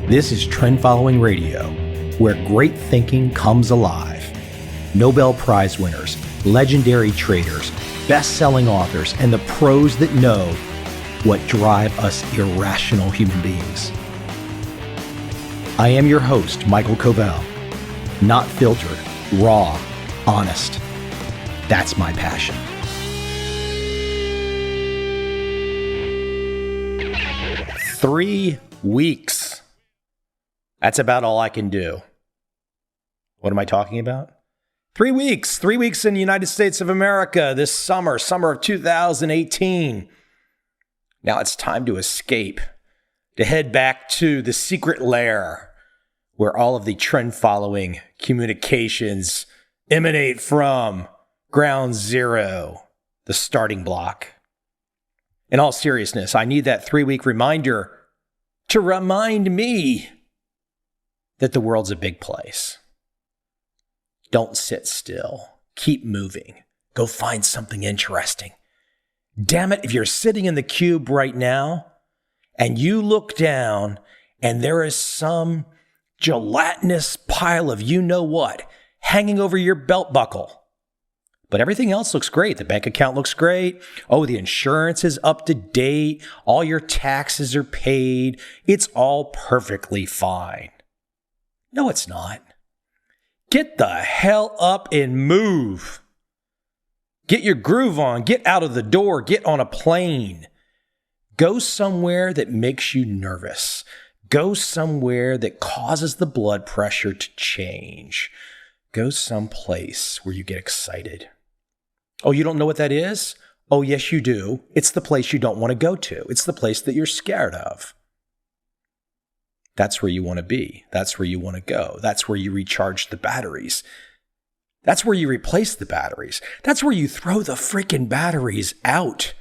This is Trend Following Radio, where great thinking comes alive. Nobel Prize winners, legendary traders, best-selling authors, and the pros that know what drive us irrational human beings. I am your host, Michael Covel. Not filtered, raw, honest. That's my passion. Three weeks. That's about all I can do. What am I talking about? 3 weeks. 3 weeks in the United States of America this summer of 2018. Now it's time to escape, to head back to the secret lair where all of the trend-following communications emanate from. Ground zero, the starting block. In all seriousness, I need that 3-week reminder to remind me that the world's a big place. Don't sit still. Keep moving. Go find something interesting. Damn it, if you're sitting in the cube right now and you look down and there is some gelatinous pile of you-know-what hanging over your belt buckle, but everything else looks great. The bank account looks great. Oh, the insurance is up to date. All your taxes are paid. It's all perfectly fine. No, it's not. Get the hell up and move. Get your groove on. Get out of the door. Get on a plane. Go somewhere that makes you nervous. Go somewhere that causes the blood pressure to change. Go someplace where you get excited. Oh, you don't know what that is? Oh, yes, you do. It's the place you don't want to go to. It's the place that you're scared of. That's where you want to be. That's where you want to go. That's where you recharge the batteries. That's where you replace the batteries. That's where you throw the freaking batteries out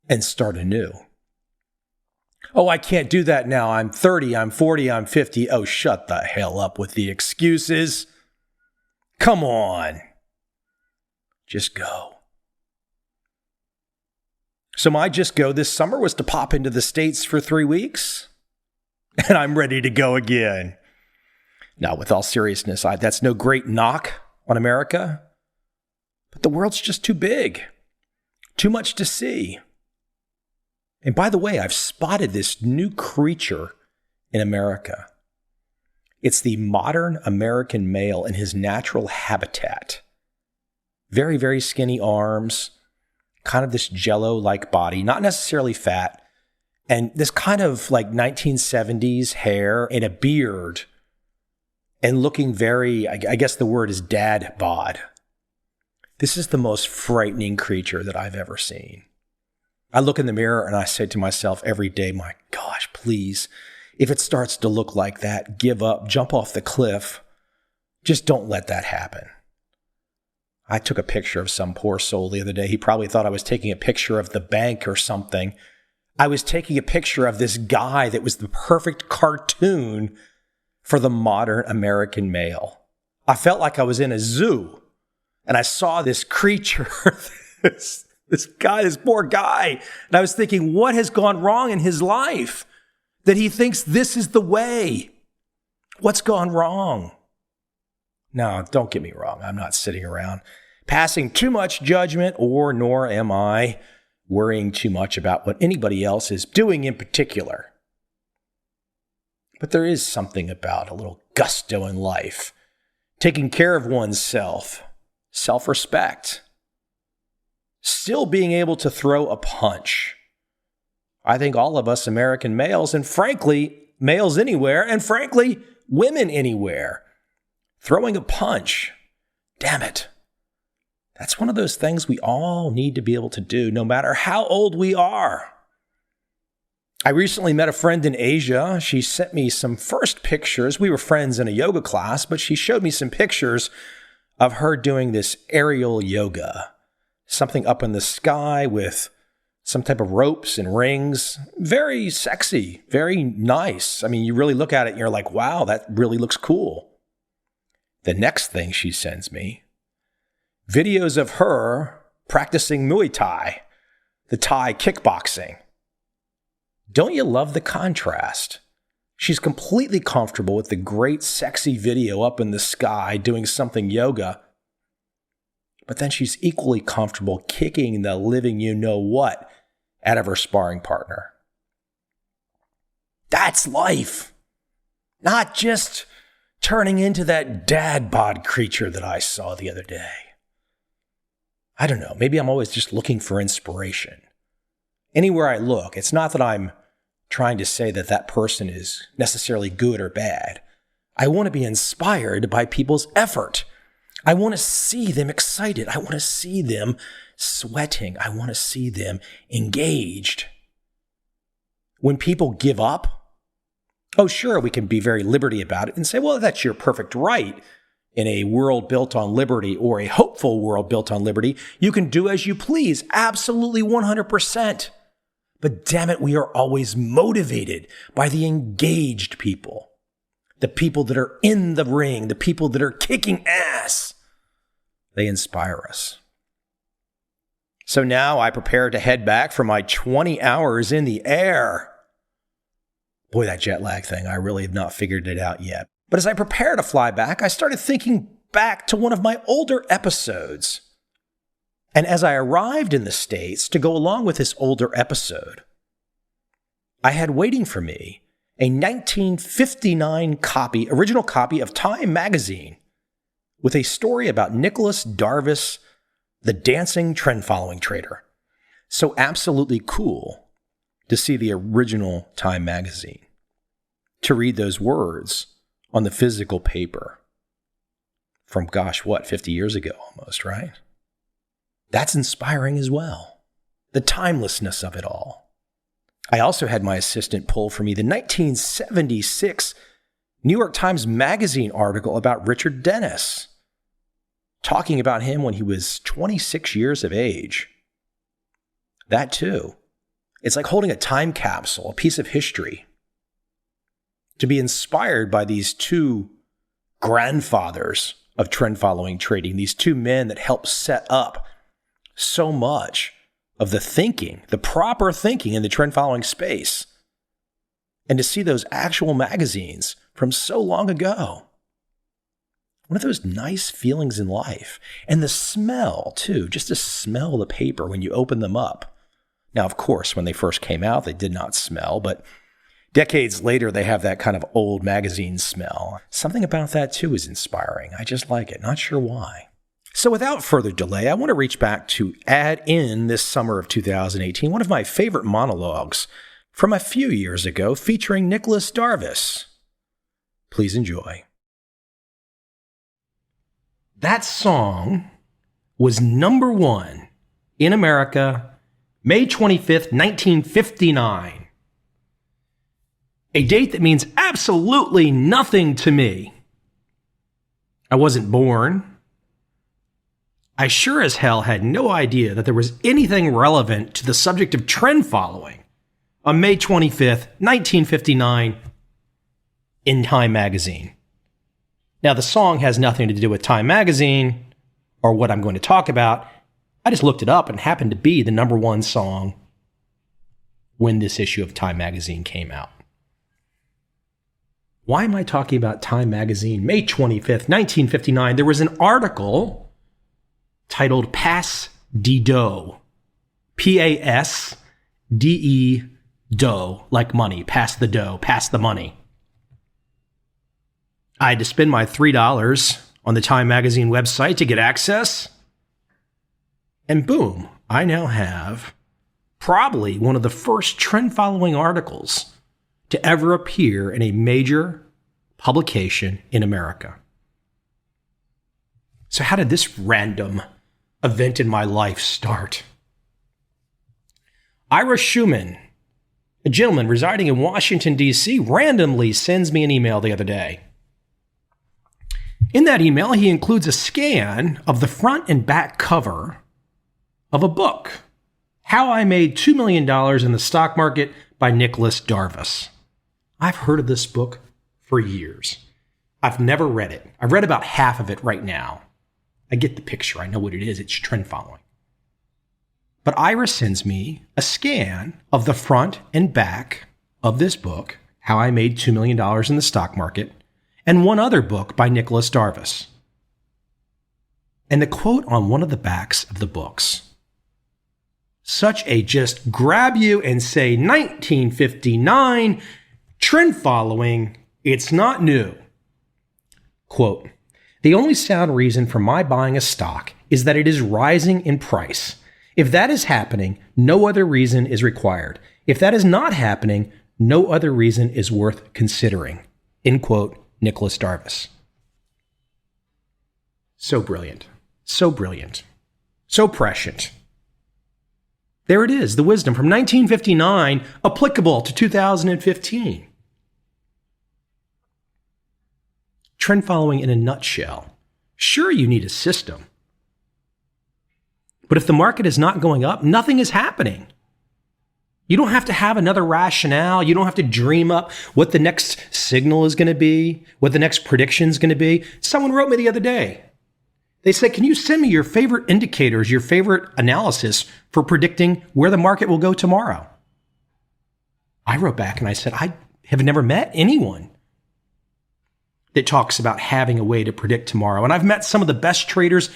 and start anew. Oh, I can't do that now. I'm 30, I'm 40, I'm 50. Oh, shut the hell up with the excuses. Come on. Just go. So my just go this summer was to pop into the States for 3 weeks. And I'm ready to go again. Now, with all seriousness, that's no great knock on America. But the world's just too big. Too much to see. And by the way, I've spotted this new creature in America. It's the modern American male in his natural habitat. Very, very skinny arms, kind of this jello-like body, not necessarily fat, and this kind of like 1970s hair and a beard, and looking very, I guess the word is dad bod. This is the most frightening creature that I've ever seen. I look in the mirror and I say to myself every day, my gosh, please, if it starts to look like that, give up, jump off the cliff. Just don't let that happen. I took a picture of some poor soul the other day. He probably thought I was taking a picture of the bank or something. I was taking a picture of this guy that was the perfect cartoon for the modern American male. I felt like I was in a zoo and I saw this creature, this guy, this poor guy. And I was thinking, what has gone wrong in his life that he thinks this is the way? What's gone wrong? No, don't get me wrong. I'm not sitting around passing too much judgment, nor am I worrying too much about what anybody else is doing in particular. But there is something about a little gusto in life, taking care of oneself, self-respect, still being able to throw a punch. I think all of us American males, and frankly, males anywhere, and frankly, women anywhere, throwing a punch, damn it. That's one of those things we all need to be able to do, no matter how old we are. I recently met a friend in Asia. She sent me some first pictures. We were friends in a yoga class, but she showed me some pictures of her doing this aerial yoga, something up in the sky with some type of ropes and rings. Very sexy, very nice. I mean, you really look at it and you're like, wow, that really looks cool. The next thing she sends me, videos of her practicing Muay Thai, the Thai kickboxing. Don't you love the contrast? She's completely comfortable with the great sexy video up in the sky doing something yoga. But then she's equally comfortable kicking the living you-know-what out of her sparring partner. That's life. Not just turning into that dad bod creature that I saw the other day. I don't know, maybe I'm always just looking for inspiration. Anywhere I look, it's not that I'm trying to say that that person is necessarily good or bad. I want to be inspired by people's effort. I want to see them excited. I want to see them sweating. I want to see them engaged. When people give up, oh, sure, we can be very liberty about it and say, well, that's your perfect right. In a world built on liberty or a hopeful world built on liberty, you can do as you please. Absolutely 100%. But damn it, we are always motivated by the engaged people. The people that are in the ring, the people that are kicking ass. They inspire us. So now I prepare to head back for my 20 hours in the air. Boy, that jet lag thing, I really have not figured it out yet. But as I prepare to fly back, I started thinking back to one of my older episodes. And as I arrived in the States to go along with this older episode, I had waiting for me a 1959 original copy of Time magazine with a story about Nicholas Darvis, the dancing trend-following trader. So absolutely cool to see the original Time magazine, to read those words on the physical paper from, 50 years ago almost, right? That's inspiring as well. The timelessness of it all. I also had my assistant pull for me the 1976 New York Times Magazine article about Richard Dennis, talking about him when he was 26 years of age. That too. It's like holding a time capsule, a piece of history, to be inspired by these two grandfathers of trend-following trading, these two men that helped set up so much of the thinking, the proper thinking in the trend-following space. And to see those actual magazines from so long ago. One of those nice feelings in life. And the smell, too, just to smell the paper when you open them up. Now, of course, when they first came out, they did not smell, but decades later, they have that kind of old magazine smell. Something about that, too, is inspiring. I just like it. Not sure why. So without further delay, I want to reach back to add in this summer of 2018 one of my favorite monologues from a few years ago featuring Nicholas Darvis. Please enjoy. That song was number one in America, May 25th, 1959. A date that means absolutely nothing to me. I wasn't born. I sure as hell had no idea that there was anything relevant to the subject of trend following on May 25th, 1959 in Time magazine. Now, the song has nothing to do with Time magazine or what I'm going to talk about. I just looked it up and happened to be the number one song when this issue of Time magazine came out. Why am I talking about Time magazine? May 25th, 1959, there was an article titled Pass de Dough. P-A-S-D-E dough, like money. Pass the dough, pass the money. I had to spend my $3 on the Time magazine website to get access. And boom, I now have probably one of the first trend-following articles to ever appear in a major publication in America. So how did this random event in my life start? Ira Schumann, a gentleman residing in Washington, D.C., randomly sends me an email the other day. In that email, he includes a scan of the front and back cover of a book, How I Made $2 Million in the Stock Market by Nicholas Darvis. I've heard of this book for years. I've never read it. I've read about half of it right now. I get the picture. I know what it is. It's trend following. But Ira sends me a scan of the front and back of this book, How I Made $2 Million in the Stock Market, and one other book by Nicholas Darvis. And the quote on one of the backs of the books, such a just grab you and say 1959, trend following, it's not new. Quote, "The only sound reason for my buying a stock is that it is rising in price. If that is happening, no other reason is required. If that is not happening, no other reason is worth considering." End quote, Nicholas Darvis. So brilliant. So brilliant. So prescient. There it is, the wisdom from 1959 applicable to 2015. Trend following in a nutshell. Sure, you need a system. But if the market is not going up, nothing is happening. You don't have to have another rationale. You don't have to dream up what the next signal is going to be, what the next prediction is going to be. Someone wrote me the other day. They said, can you send me your favorite indicators, your favorite analysis for predicting where the market will go tomorrow? I wrote back and I said, I have never met anyone that talks about having a way to predict tomorrow. And I've met some of the best traders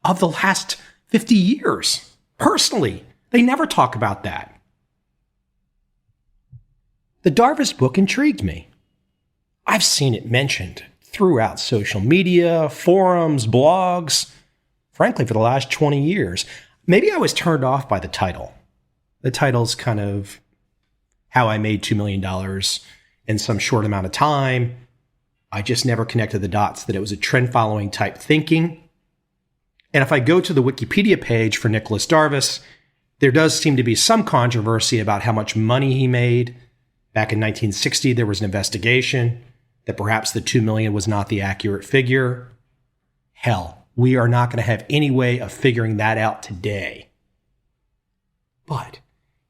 of the last 50 years. Personally, they never talk about that. The Darvis book intrigued me. I've seen it mentioned throughout social media, forums, blogs, frankly, for the last 20 years. Maybe I was turned off by the title. The title's kind of How I Made $2 Million in some short amount of time. I just never connected the dots that it was a trend following type thinking. And if I go to the Wikipedia page for Nicholas Darvis, there does seem to be some controversy about how much money he made. Back in 1960, there was an investigation that perhaps the 2 million was not the accurate figure. Hell, we are not going to have any way of figuring that out today. But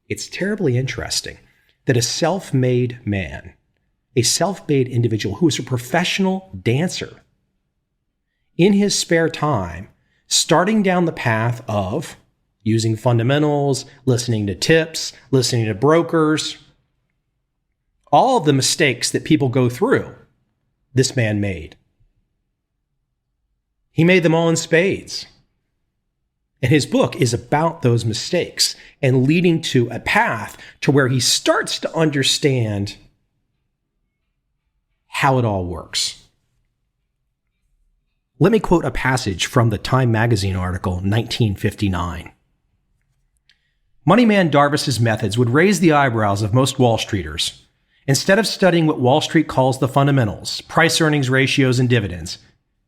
it's terribly interesting that a self-made man, a self-made individual who is a professional dancer, in his spare time, starting down the path of using fundamentals, listening to tips, listening to brokers, all of the mistakes that people go through, this man made. He made them all in spades. And his book is about those mistakes and leading to a path to where he starts to understand how it all works. Let me quote a passage from the Time magazine article, 1959. Moneyman Darvis's methods would raise the eyebrows of most Wall Streeters. Instead of studying what Wall Street calls the fundamentals, price-earnings ratios, and dividends,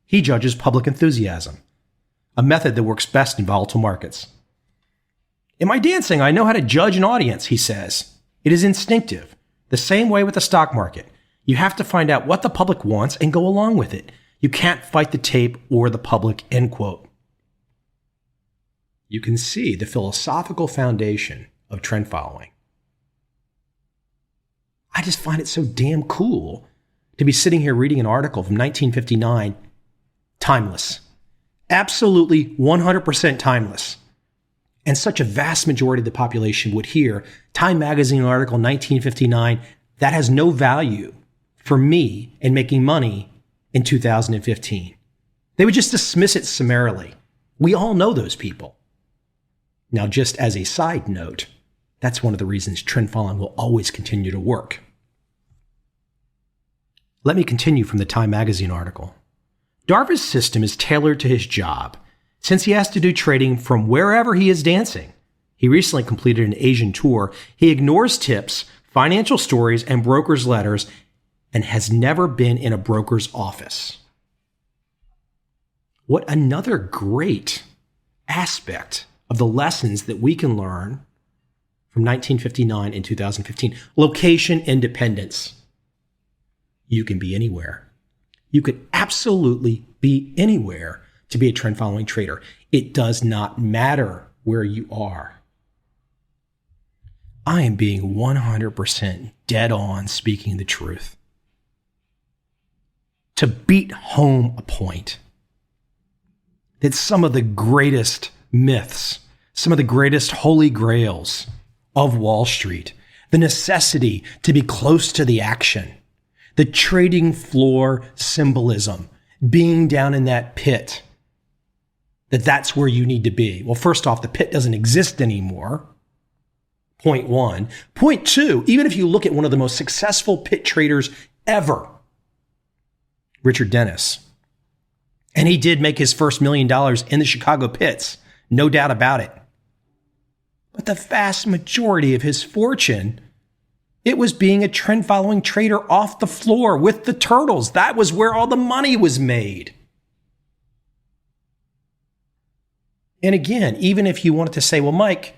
he judges public enthusiasm, a method that works best in volatile markets. In my dancing, I know how to judge an audience, he says. It is instinctive, the same way with the stock market. You have to find out what the public wants and go along with it. You can't fight the tape or the public, end quote. You can see the philosophical foundation of trend following. I just find it so damn cool to be sitting here reading an article from 1959, timeless, absolutely 100% timeless. And such a vast majority of the population would hear Time magazine article 1959, that has no value for me in making money in 2015. They would just dismiss it summarily. We all know those people. Now, just as a side note, that's one of the reasons trend following will always continue to work. Let me continue from the Time magazine article. Darvis' system is tailored to his job, since he has to do trading from wherever he is dancing. He recently completed an Asian tour. He ignores tips, financial stories, and brokers' letters, and has never been in a broker's office. What another great aspect of the lessons that we can learn from 1959 and 2015. Location independence. You can be anywhere. You could absolutely be anywhere to be a trend following trader. It does not matter where you are. I am being 100% dead on speaking the truth. To beat home a point that some of the greatest myths, some of the greatest holy grails of Wall Street, the necessity to be close to the action, the trading floor symbolism, being down in that pit, that's where you need to be. Well, first off, the pit doesn't exist anymore. Point one. Point two, even if you look at one of the most successful pit traders ever, Richard Dennis, and he did make his first $1 million in the Chicago pits, no doubt about it. But the vast majority of his fortune, it was being a trend-following trader off the floor with the turtles. That was where all the money was made. And again, even if you wanted to say, well, Mike,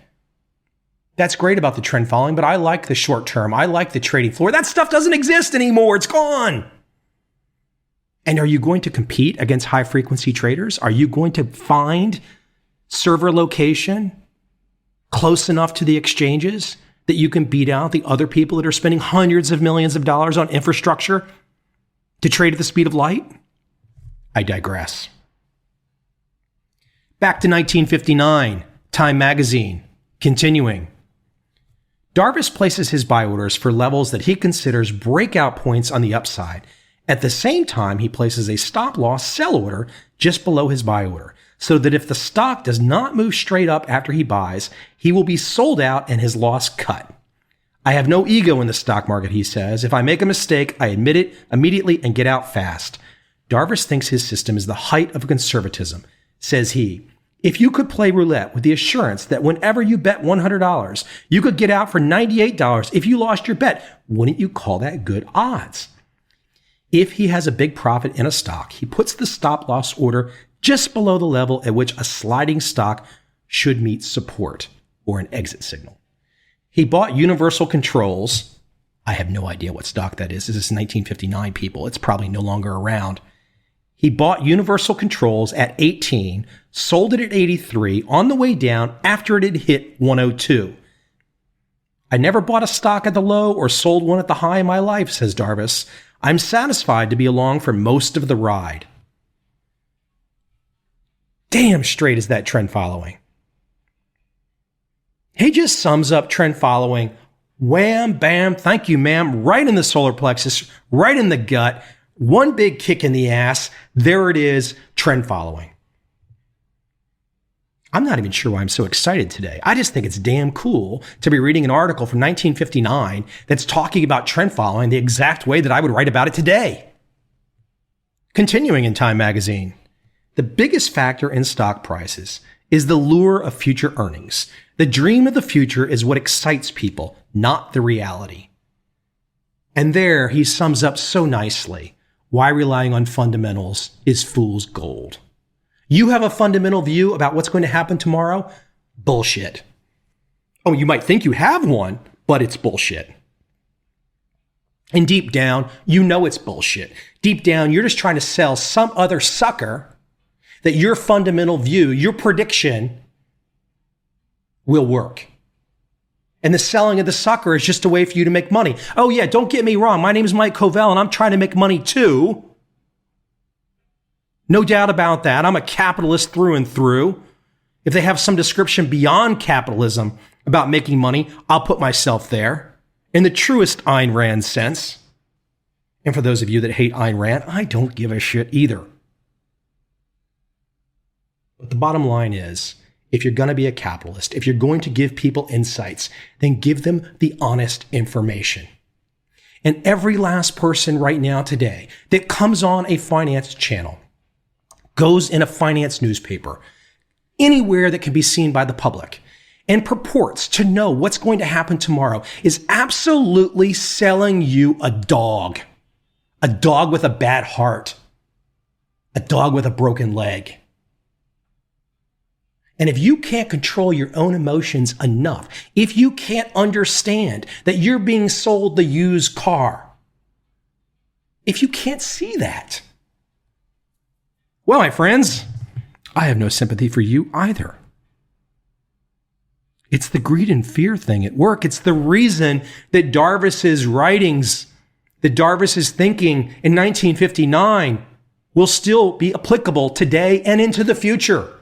that's great about the trend following, but I like the short term. I like the trading floor. That stuff doesn't exist anymore. It's gone. And are you going to compete against high frequency traders? Are you going to find server location close enough to the exchanges that you can beat out the other people that are spending hundreds of millions of dollars on infrastructure to trade at the speed of light? I digress. Back to 1959, Time magazine, continuing. Darvis places his buy orders for levels that he considers breakout points on the upside. At the same time, he places a stop-loss sell order just below his buy order, so that if the stock does not move straight up after he buys, he will be sold out and his loss cut. I have no ego in the stock market, he says. If I make a mistake, I admit it immediately and get out fast. Darvis thinks his system is the height of conservatism. Says he, if you could play roulette with the assurance that whenever you bet $100, you could get out for $98 if you lost your bet, wouldn't you call that good odds? If he has a big profit in a stock, he puts the stop loss order just below the level at which a sliding stock should meet support or an exit signal. He bought Universal Controls. I have no idea what stock that is. This is 1959, people. It's probably no longer around. He bought Universal Controls at 18, sold it at 83 on the way down after it had hit 102. I never bought a stock at the low or sold one at the high in my life, says Darvis. I'm satisfied to be along for most of the ride. Damn straight is that trend following. He just sums up trend following, wham, bam, thank you, ma'am, right in the solar plexus, right in the gut. One big kick in the ass. There it is, trend following. I'm not even sure why I'm so excited today. I just think it's damn cool to be reading an article from 1959 that's talking about trend following the exact way that I would write about it today. Continuing in Time magazine, the biggest factor in stock prices is the lure of future earnings. The dream of the future is what excites people, not the reality. And there he sums up so nicely why relying on fundamentals is fool's gold. You have a fundamental view about what's going to happen tomorrow? Bullshit. Oh, you might think you have one, but it's bullshit. And deep down, you know it's bullshit. Deep down, you're just trying to sell some other sucker that your fundamental view, your prediction will work. And the selling of the sucker is just a way for you to make money. Oh yeah, don't get me wrong. My name is Mike Covel and I'm trying to make money too. No doubt about that. I'm a capitalist through and through. If they have some description beyond capitalism about making money, I'll put myself there in the truest Ayn Rand sense. And for those of you that hate Ayn Rand, I don't give a shit either. But the bottom line is, if you're going to be a capitalist, if you're going to give people insights, then give them the honest information. And every last person right now today that comes on a finance channel, goes in a finance newspaper, anywhere that can be seen by the public, and purports to know what's going to happen tomorrow is absolutely selling you a dog with a bad heart, a dog with a broken leg. And if you can't control your own emotions enough, if you can't understand that you're being sold the used car, if you can't see that, well, my friends, I have no sympathy for you either. It's the greed and fear thing at work. It's the reason that Darvis's writings, that Darvis's thinking in 1959 will still be applicable today and into the future.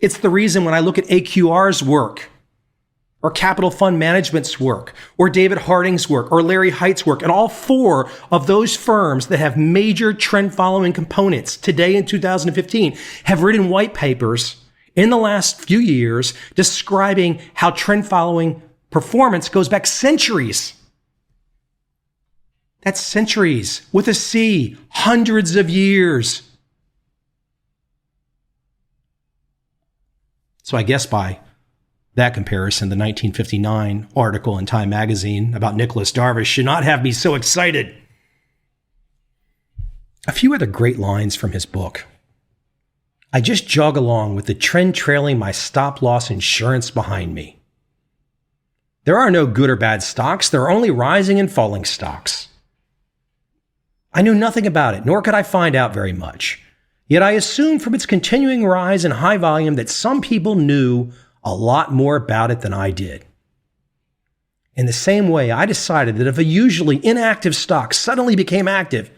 It's the reason when I look at AQR's work or Capital Fund Management's work, or David Harding's work, or Larry Height's work. And all four of those firms that have major trend following components today in 2015 have written white papers in the last few years describing how trend following performance goes back centuries. That's centuries with a C, hundreds of years. So I guess by that comparison, the 1959 article in Time magazine about Nicholas Darvish should not have me so excited. A few other great lines from his book. I just jog along with the trend trailing my stop-loss insurance behind me. There are no good or bad stocks. There are only rising and falling stocks. I knew nothing about it, nor could I find out very much. Yet I assumed from its continuing rise in high volume that some people knew a lot more about it than I did. In the same way, I decided that if a usually inactive stock suddenly became active,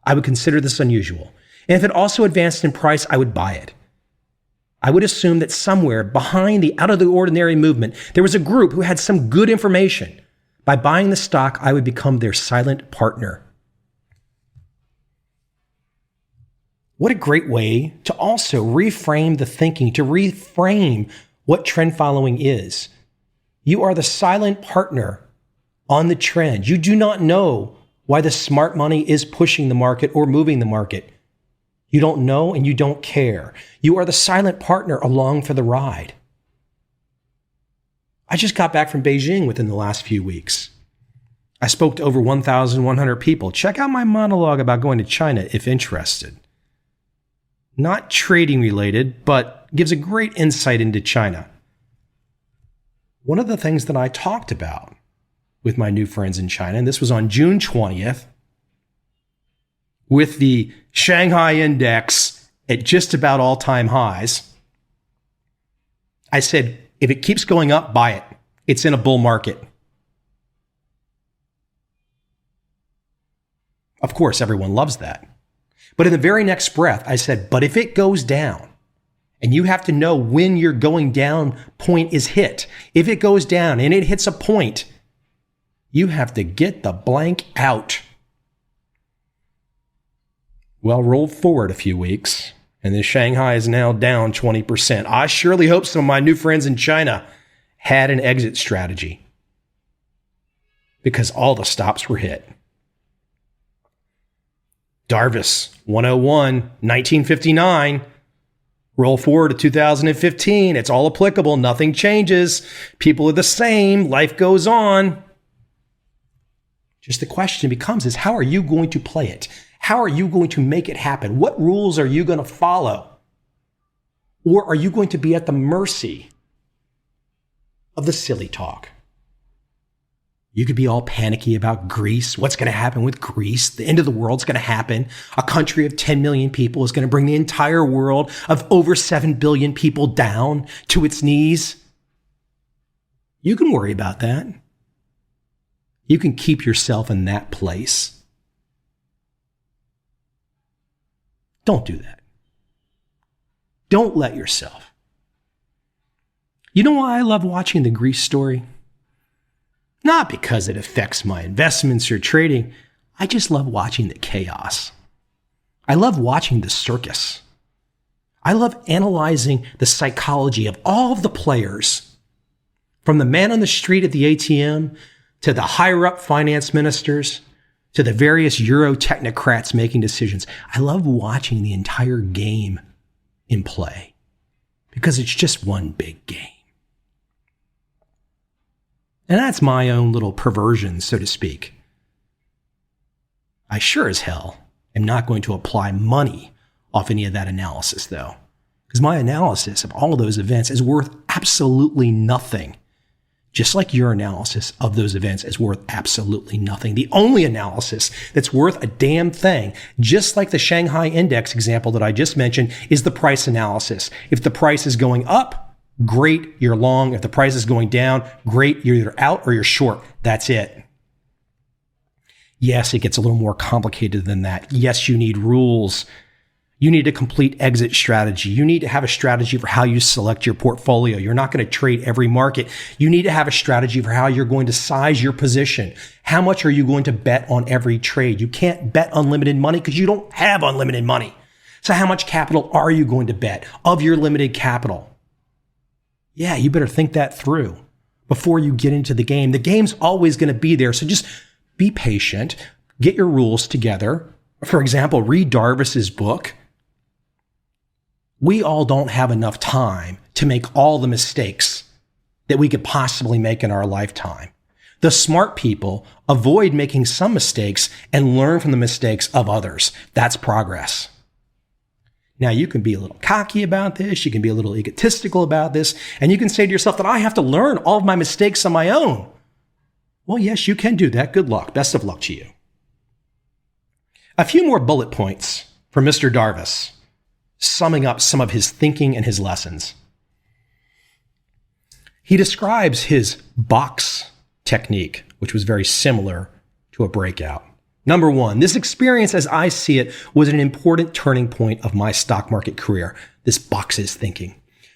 I would consider this unusual. And if it also advanced in price, I would buy it. I would assume that somewhere behind the out-of-the-ordinary movement, there was a group who had some good information. By buying the stock, I would become their silent partner. What a great way to also reframe the thinking, to reframe what trend following is. You are the silent partner on the trend. You do not know why the smart money is pushing the market or moving the market. You don't know and you don't care. You are the silent partner along for the ride. I just got back from Beijing within the last few weeks. I spoke to over 1,100 people. Check out my monologue about going to China if interested. Not trading related, but gives a great insight into China. One of the things that I talked about with my new friends in China, and this was on June 20th, with the Shanghai index at just about all-time highs, I said, if it keeps going up, buy it. It's in a bull market. Of course, everyone loves that. But in the very next breath, I said, but if it goes down, and you have to know when your going down point is hit. If it goes down and it hits a point, you have to get the blank out. Well, roll forward a few weeks, and the Shanghai is now down 20%. I surely hope some of my new friends in China had an exit strategy, because all the stops were hit. Darvis, 101, 1959. Roll forward to 2015. It's all applicable. Nothing changes. People are the same. Life goes on. Just the question becomes is how are you going to play it? How are you going to make it happen? What rules are you going to follow? Or are you going to be at the mercy of the silly talk? You could be all panicky about Greece. What's going to happen with Greece? The end of the world's going to happen. A country of 10 million people is going to bring the entire world of over 7 billion people down to its knees. You can worry about that. You can keep yourself in that place. Don't do that. Don't let yourself. You know why I love watching the Greece story? Not because it affects my investments or trading. I just love watching the chaos. I love watching the circus. I love analyzing the psychology of all of the players, from the man on the street at the ATM to the higher up finance ministers to the various Euro technocrats making decisions. I love watching the entire game in play because it's just one big game. And that's my own little perversion, so to speak. I sure as hell am not going to apply money off any of that analysis, though, because my analysis of all of those events is worth absolutely nothing. Just like your analysis of those events is worth absolutely nothing. The only analysis that's worth a damn thing, just like the Shanghai index example that I just mentioned, is the price analysis. If the price is going up, great, you're long. If the price is going down, great, you're either out or you're short. That's it. Yes, it gets a little more complicated than that. Yes, you need rules. You need a complete exit strategy. You need to have a strategy for how you select your portfolio. You're not going to trade every market. You need to have a strategy for how you're going to size your position. How much are you going to bet on every trade? You can't bet unlimited money because you don't have unlimited money. So how much capital are you going to bet of your limited capital? Yeah, you better think that through before you get into the game. The game's always going to be there. So just be patient, get your rules together. For example, read Darvis's book. We all don't have enough time to make all the mistakes that we could possibly make in our lifetime. The smart people avoid making some mistakes and learn from the mistakes of others. That's progress. Now, you can be a little cocky about this. You can be a little egotistical about this. And you can say to yourself that I have to learn all of my mistakes on my own. Well, yes, you can do that. Good luck. Best of luck to you. A few more bullet points from Mr. Darvis, summing up some of his thinking and his lessons. He describes his box technique, which was very similar to a breakout. Number one, this experience, as I see it, was an important turning point of my stock market career, this boxes thinking.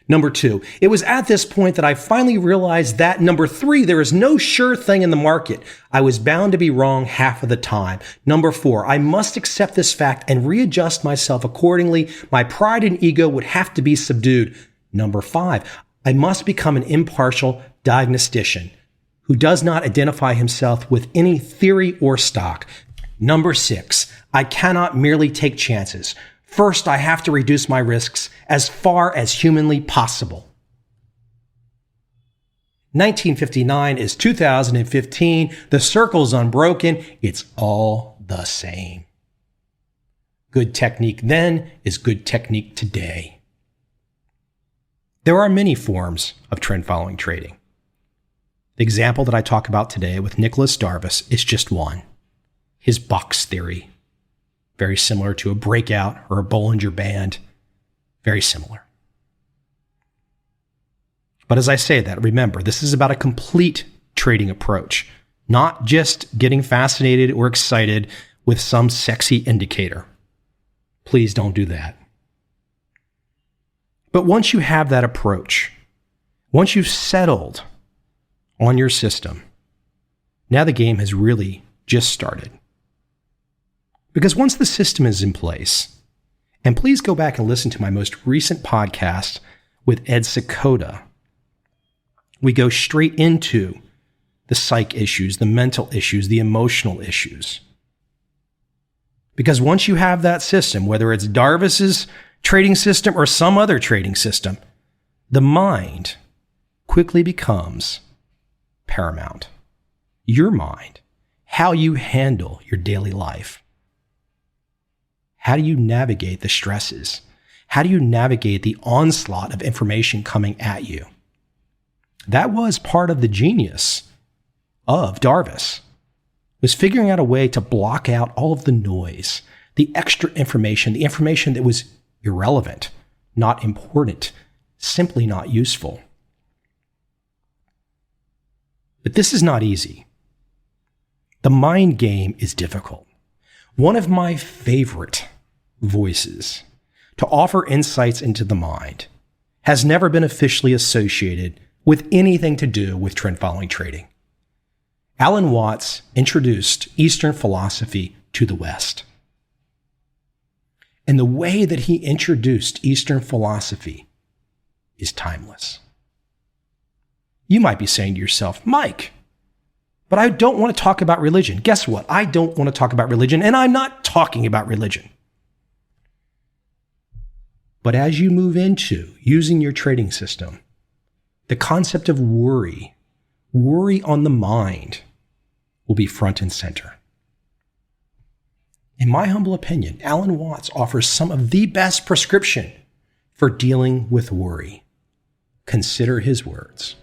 Number two, it was at this point that I finally realized that. Number three, there is no sure thing in the market. I was bound to be wrong half of the time. Number four, I must accept this fact and readjust myself accordingly. My pride and ego would have to be subdued. Number five, I must become an impartial diagnostician who does not identify himself with any theory or stock. Number six, I cannot merely take chances. First, I have to reduce my risks as far as humanly possible. 1959 is 2015. The circle's unbroken. It's all the same. Good technique then is good technique today. There are many forms of trend following trading. The example that I talk about today with Nicholas Darvis is just one. His box theory. Very similar to a breakout or a Bollinger Band. Very similar. But as I say that, remember, this is about a complete trading approach, not just getting fascinated or excited with some sexy indicator. Please don't do that. But once you have that approach, once you've settled on your system, now the game has really just started. Because once the system is in place, and please go back and listen to my most recent podcast with Ed Sakota, we go straight into the psych issues, the mental issues, the emotional issues. Because once you have that system, whether it's Darvis's trading system or some other trading system, the mind quickly becomes paramount. Your mind, how you handle your daily life. How do you navigate the stresses? How do you navigate the onslaught of information coming at you? That was part of the genius of Darvis, was figuring out a way to block out all of the noise, the extra information, the information that was irrelevant, not important, simply not useful. But this is not easy. The mind game is difficult. One of my favorite voices to offer insights into the mind has never been officially associated with anything to do with trend following trading. Alan Watts introduced Eastern philosophy to the West. And the way that he introduced Eastern philosophy is timeless. You might be saying to yourself, Mike, but I don't want to talk about religion. Guess what? I don't want to talk about religion, and I'm not talking about religion. But as you move into using your trading system, the concept of worry on the mind, will be front and center. In my humble opinion, Alan Watts offers some of the best prescription for dealing with worry. Consider his words.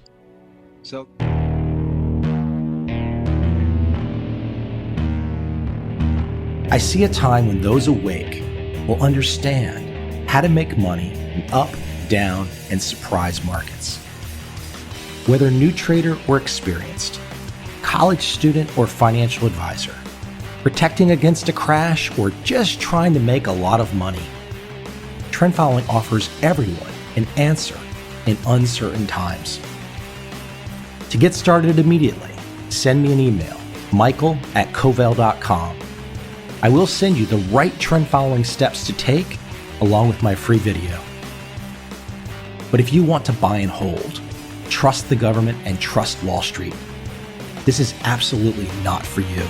I see a time when those awake will understand how to make money in up, down, and surprise markets. Whether new trader or experienced, college student or financial advisor, protecting against a crash or just trying to make a lot of money, trend following offers everyone an answer in uncertain times. To get started immediately, send me an email, michael@covel.com. I will send you the right trend following steps to take along with my free video. But if you want to buy and hold, trust the government and trust Wall Street, this is absolutely not for you.